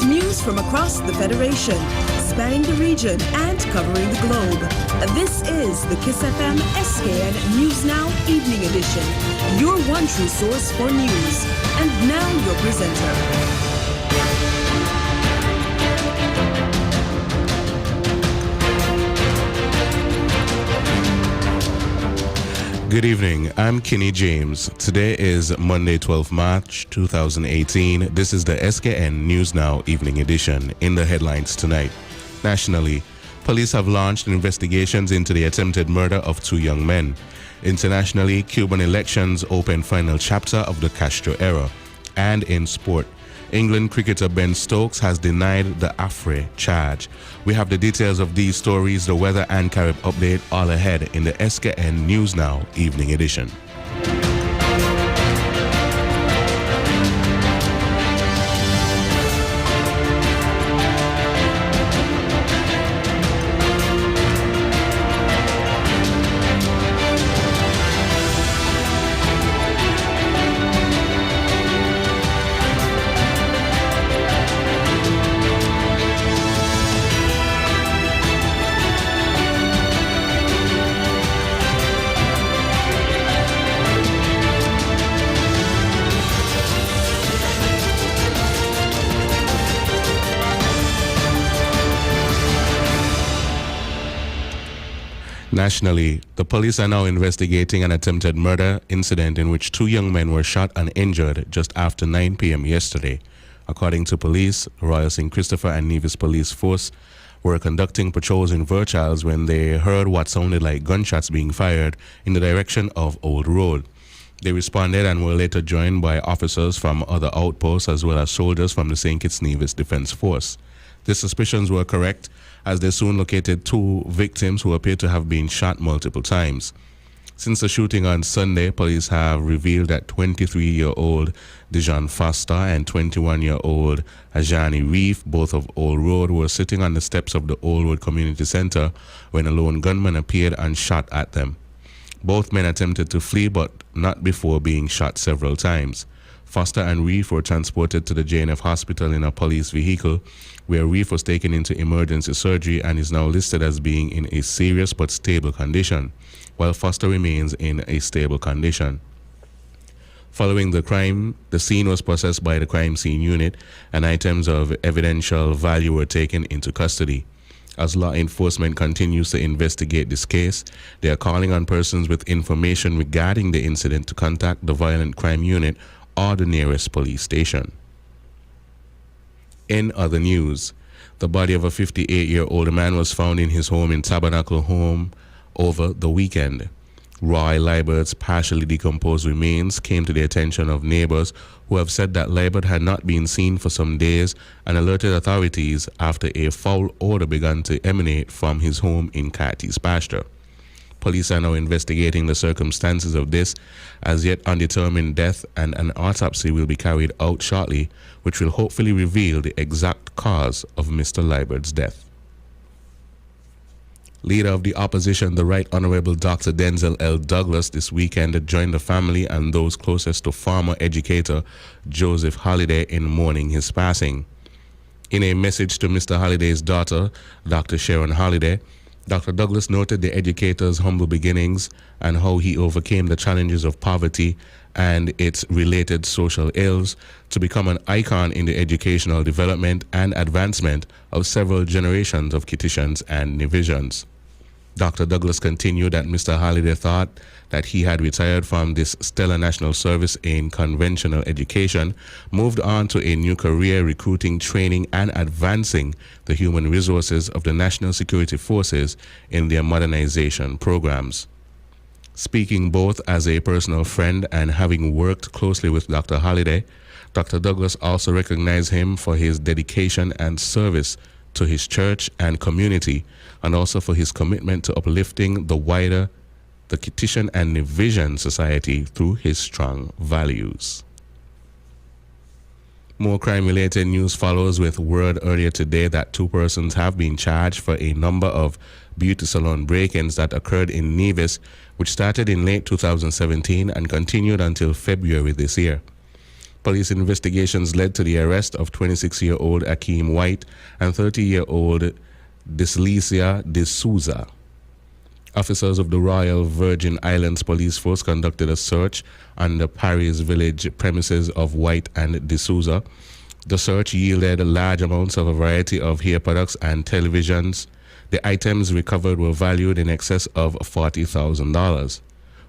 News from across the Federation, spanning the region and covering the globe. This is the KyssFM SKN News Now Evening Edition, your one true source for news. And now your presenter. Good evening, I'm Kinney James. Today is Monday, 12 March 2018. This is the SKN News Now Evening Edition. In the headlines tonight, nationally, police have launched investigations into the attempted murder of two young men. Internationally, Cuban elections open final chapter of the Castro era. And in sport, England cricketer Ben Stokes has denied the AFRE charge. We have the details of these stories, the weather and Carib update all ahead in the SKN News Now Evening Edition. Nationally, the police are now investigating an attempted murder incident in which two young men were shot and injured just after 9 p.m. yesterday. According to police, Royal St. Christopher and Nevis Police Force were conducting patrols in Virchals when they heard what sounded like gunshots being fired in the direction of Old Road. They responded and were later joined by officers from other outposts as well as soldiers from the St. Kitts Nevis Defense Force. The suspicions were correct, as they soon located two victims who appear to have been shot multiple times. Since the shooting on Sunday, police have revealed that 23-year-old Dijon Foster and 21-year-old Ajani Reef, both of Old Road, were sitting on the steps of the Old Road Community Center when a lone gunman appeared and shot at them. Both men attempted to flee, but not before being shot several times. Foster and Reef were transported to the JNF hospital in a police vehicle, where Reef was taken into emergency surgery and is now listed as being in a serious but stable condition, while Foster remains in a stable condition. Following the crime, the scene was processed by the crime scene unit and items of evidential value were taken into custody. As law enforcement continues to investigate this case, they are calling on persons with information regarding the incident to contact the Violent Crime Unit or the nearest police station. In other news, the body of a 58-year-old man was found in his home in Tabernacle Home over the weekend. Roy Leibert's partially decomposed remains came to the attention of neighbors who have said that Leibert had not been seen for some days and alerted authorities after a foul odor began to emanate from his home in Carty's pasture. Police are now investigating the circumstances of this as yet undetermined death, and an autopsy will be carried out shortly, which will hopefully reveal the exact cause of Mr. Leibert's death. Leader of the opposition, the Right Honorable Dr. Denzel L. Douglas, this weekend joined the family and those closest to former educator Joseph Holliday in mourning his passing. In a message to Mr. Holliday's daughter, Dr. Sharon Holliday, Dr. Douglas noted the educator's humble beginnings and how he overcame the challenges of poverty and its related social ills to become an icon in the educational development and advancement of several generations of Kittitians and Nevisians. Dr. Douglas continued that Mr. Holliday thought that he had retired from this stellar national service in conventional education, moved on to a new career recruiting, training, and advancing the human resources of the national security forces in their modernization programs. Speaking both as a personal friend and having worked closely with Dr. Holliday, Dr. Douglas also recognized him for his dedication and service to his church and community, and also for his commitment to uplifting the Kittitian and Nevisian society through his strong values. More crime-related news follows, with word earlier today that two persons have been charged for a number of beauty salon break-ins that occurred in Nevis, which started in late 2017 and continued until February this year. Police investigations led to the arrest of 26-year-old Akeem White and 30-year-old Dislicia De Souza. Officers of the Royal Virgin Islands Police Force conducted a search on the Paris Village premises of White and De Souza. The search yielded large amounts of a variety of hair products and televisions. The items recovered were valued in excess of $40,000.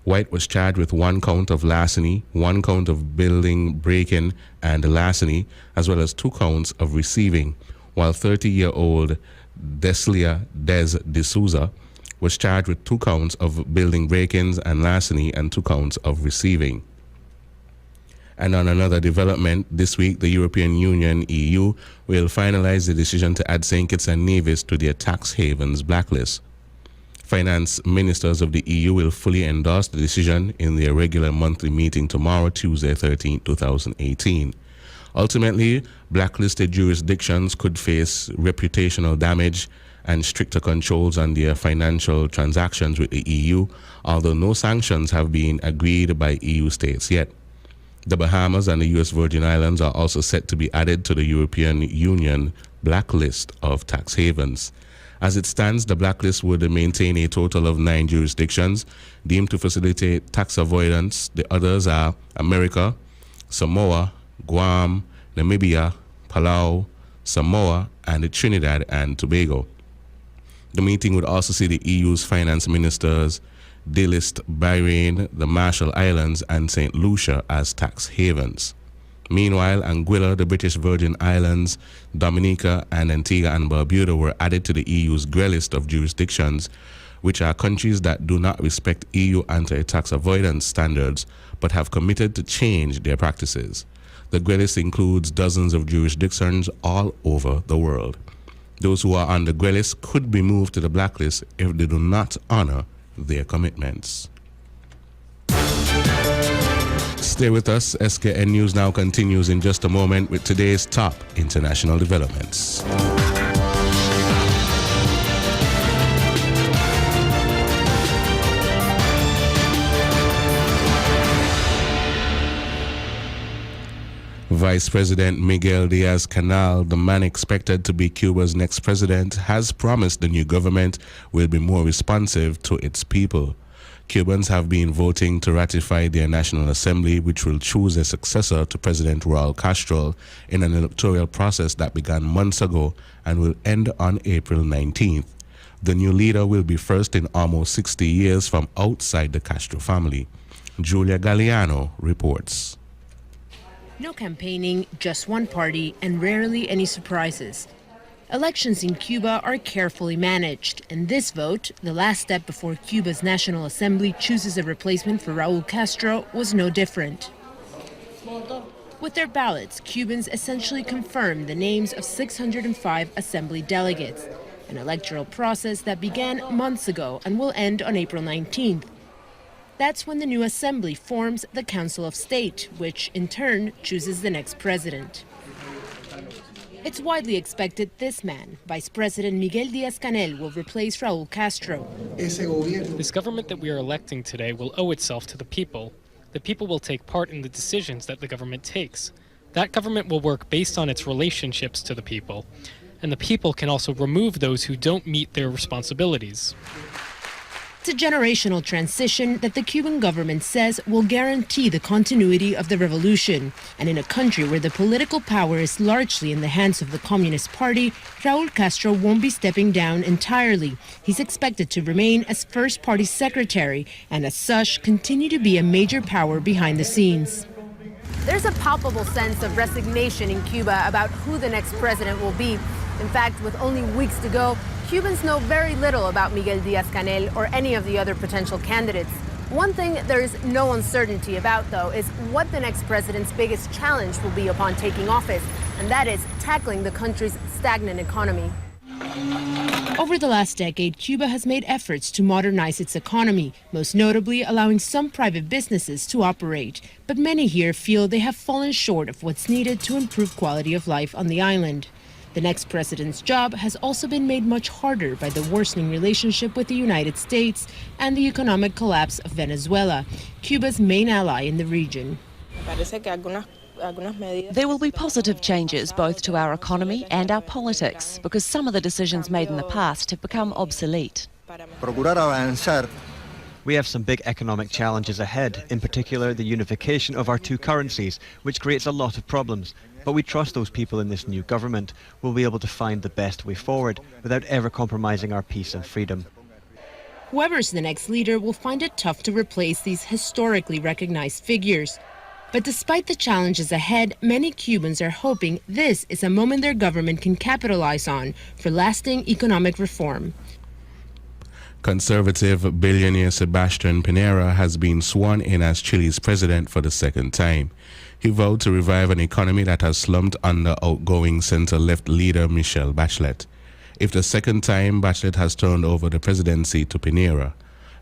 White was charged with 1 count of larceny, 1 count of building break-in and larceny, as well as 2 counts of receiving, while 30-year-old Deslia Des De Souza was charged with 2 counts of building break-ins and larceny and 2 counts of receiving. And on another development, this week the European Union, EU, will finalize the decision to add St. Kitts and Nevis to their tax havens blacklist. Finance ministers of the EU will fully endorse the decision in their regular monthly meeting tomorrow, Tuesday, 13, 2018. Ultimately, blacklisted jurisdictions could face reputational damage and stricter controls on their financial transactions with the EU, although no sanctions have been agreed by EU states yet. The Bahamas and the U.S. Virgin Islands are also set to be added to the European Union blacklist of tax havens. As it stands, the blacklist would maintain a total of 9 jurisdictions deemed to facilitate tax avoidance. The others are America, Samoa, Guam, Namibia, Palau, Samoa, and Trinidad and Tobago. The meeting would also see the EU's finance ministers delist Bahrain, the Marshall Islands, and St. Lucia as tax havens. Meanwhile, Anguilla, the British Virgin Islands, Dominica, and Antigua and Barbuda were added to the EU's grey list of jurisdictions, which are countries that do not respect EU anti-tax avoidance standards but have committed to change their practices. The grey list includes dozens of jurisdictions all over the world. Those who are on the grey list could be moved to the blacklist if they do not honor their commitments. Stay with us. SKN News Now continues in just a moment with today's top international developments. Vice President Miguel Diaz-Canel, the man expected to be Cuba's next president, has promised the new government will be more responsive to its people. Cubans have been voting to ratify their National Assembly, which will choose a successor to President Raul Castro in an electoral process that began months ago and will end on April 19th. The new leader will be first in almost 60 years from outside the Castro family. Julia Galliano reports. No campaigning, just one party, and rarely any surprises. Elections in Cuba are carefully managed, and this vote, the last step before Cuba's National Assembly chooses a replacement for Raul Castro, was no different. With their ballots, Cubans essentially confirmed the names of 605 Assembly delegates, an electoral process that began months ago and will end on April 19th. That's when the new assembly forms the Council of State, which in turn chooses the next president. It's widely expected this man, Vice President Miguel Diaz-Canel, will replace Raul Castro. This government that we are electing today will owe itself to the people. The people will take part in the decisions that the government takes. That government will work based on its relationships to the people. And the people can also remove those who don't meet their responsibilities. It's a generational transition that the Cuban government says will guarantee the continuity of the revolution. And in a country where the political power is largely in the hands of the Communist Party, Raul Castro won't be stepping down entirely. He's expected to remain as first party secretary and as such continue to be a major power behind the scenes. There's a palpable sense of resignation in Cuba about who the next president will be. In fact, with only weeks to go, Cubans know very little about Miguel Diaz-Canel or any of the other potential candidates. One thing there is no uncertainty about, though, is what the next president's biggest challenge will be upon taking office, and that is tackling the country's stagnant economy. Over the last decade, Cuba has made efforts to modernize its economy, most notably allowing some private businesses to operate. But many here feel they have fallen short of what's needed to improve quality of life on the island. The next president's job has also been made much harder by the worsening relationship with the United States and the economic collapse of Venezuela, Cuba's main ally in the region. There will be positive changes both to our economy and our politics because some of the decisions made in the past have become obsolete. We have some big economic challenges ahead, in particular the unification of our two currencies, which creates a lot of problems. But we trust those people in this new government will be able to find the best way forward without ever compromising our peace and freedom. Whoever's the next leader will find it tough to replace these historically recognized figures. But despite the challenges ahead, many Cubans are hoping this is a moment their government can capitalize on for lasting economic reform. Conservative billionaire Sebastián Piñera has been sworn in as Chile's president for the second time. He vowed to revive an economy that has slumped under outgoing center-left leader Michelle Bachelet. If the second time Bachelet has turned over the presidency to Piñera,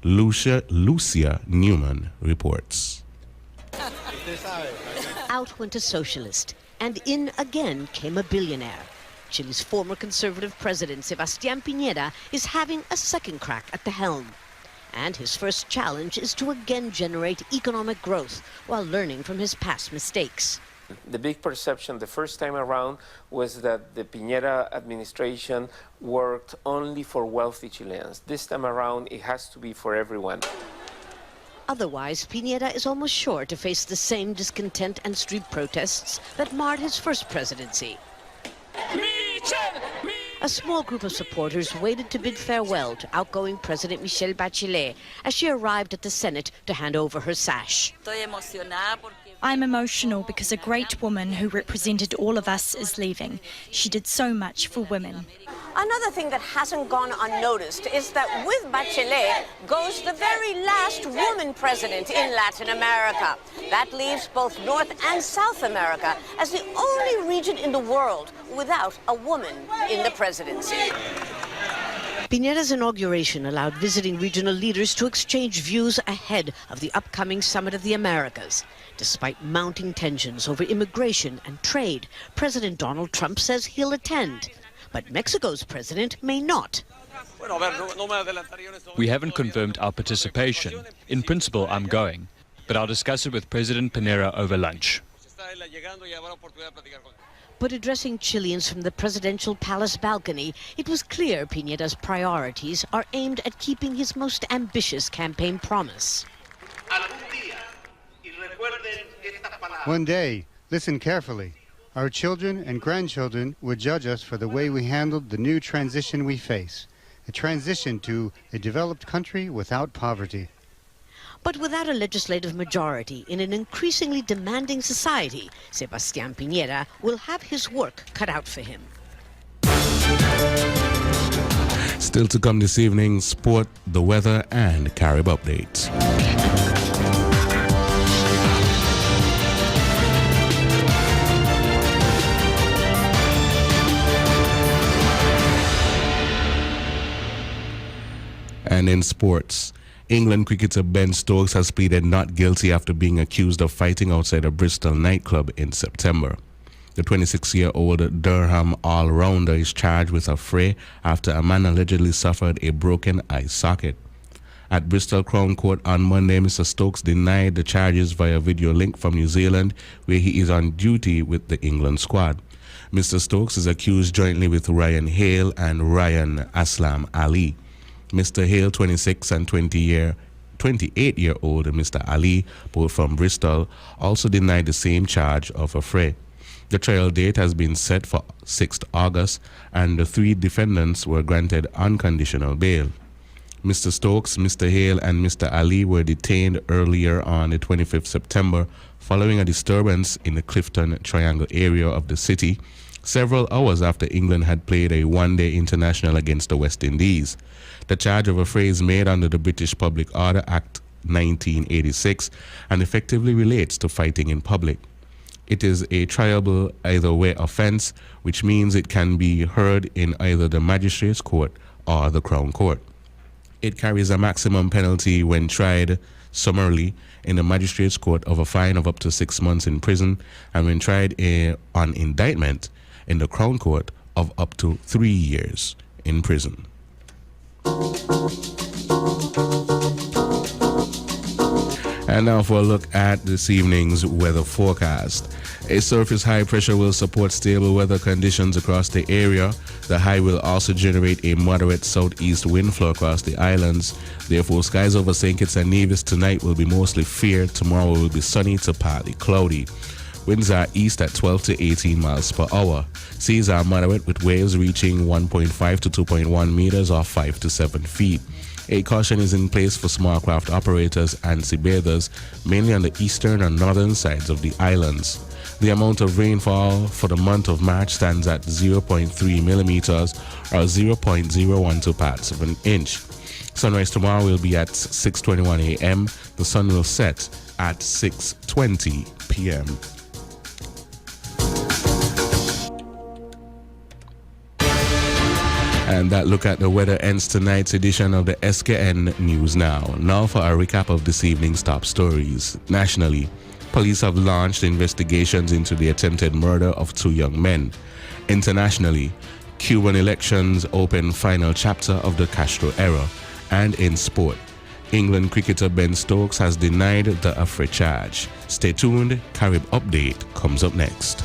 Lucia Newman reports. Out went a socialist, and in again came a billionaire. Chile's former conservative president, Sebastián Piñera, is having a second crack at the helm. And his first challenge is to again generate economic growth while learning from his past mistakes. The big perception the first time around was that the Piñera administration worked only for wealthy Chileans. This time around, it has to be for everyone. Otherwise, Piñera is almost sure to face the same discontent and street protests that marred his first presidency. A small group of supporters waited to bid farewell to outgoing President Michelle Bachelet as she arrived at the Senate to hand over her sash. I'm emotional because a great woman who represented all of us is leaving. She did so much for women. Another thing that hasn't gone unnoticed is that with Bachelet goes the very last woman president in Latin America. That leaves both North and South America as the only region in the world without a woman in the presidency. Piñera's inauguration allowed visiting regional leaders to exchange views ahead of the upcoming Summit of the Americas. Despite mounting tensions over immigration and trade, President Donald Trump says he'll attend. But Mexico's president may not. We haven't confirmed our participation. In principle, I'm going, but I'll discuss it with President Piñera over lunch. But addressing Chileans from the presidential palace balcony, it was clear Piñera's priorities are aimed at keeping his most ambitious campaign promise. One day, listen carefully, our children and grandchildren would judge us for the way we handled the new transition we face, a transition to a developed country without poverty. But without a legislative majority in an increasingly demanding society, Sebastián Piñera will have his work cut out for him. Still to come this evening, sport, the weather, and Carib updates. And in sports, England cricketer Ben Stokes has pleaded not guilty after being accused of fighting outside a Bristol nightclub in September. The 26-year-old Durham all-rounder is charged with a fray after a man allegedly suffered a broken eye socket. At Bristol Crown Court on Monday, Mr. Stokes denied the charges via video link from New Zealand, where he is on duty with the England squad. Mr. Stokes is accused jointly with Ryan Hale and Ryan Aslam Ali. Mr. Hale, 26, and 28-year-old Mr. Ali, both from Bristol, also denied the same charge of a fray. The trial date has been set for 6th August, and the three defendants were granted unconditional bail. Mr. Stokes, Mr. Hale, and Mr. Ali were detained earlier on the 25th September following a disturbance in the Clifton Triangle area of the city, several hours after England had played a one-day international against the West Indies. The charge of a fray is made under the British Public Order Act 1986 and effectively relates to fighting in public. It is a triable either-way offence, which means it can be heard in either the Magistrates' Court or the Crown Court. It carries a maximum penalty when tried summarily in the Magistrates' Court of a fine of up to 6 months in prison, and when tried on indictment in the Crown Court of up to 3 years in prison. And now for a look at this evening's weather forecast. A surface high pressure will support stable weather conditions across the area. The high will also generate a moderate southeast wind flow across the islands. Therefore, skies over St. Kitts and Nevis tonight will be mostly fair. Tomorrow will be sunny to partly cloudy. Winds are east at 12 to 18 miles per hour. Seas are moderate with waves reaching 1.5 to 2.1 meters or 5 to 7 feet. A caution is in place for small craft operators and sea bathers, mainly on the eastern and northern sides of the islands. The amount of rainfall for the month of March stands at 0.3 millimeters or 0.012 parts of an inch. Sunrise tomorrow will be at 6:21 a.m. The sun will set at 6:20 p.m. And that look at the weather ends tonight's edition of the SKN News Now. Now for a recap of this evening's top stories. Nationally, police have launched investigations into the attempted murder of 2 young men. Internationally, Cuban elections open final chapter of the Castro era. And in sport, England cricketer Ben Stokes has denied the Afre charge. Stay tuned, Carib Update comes up next.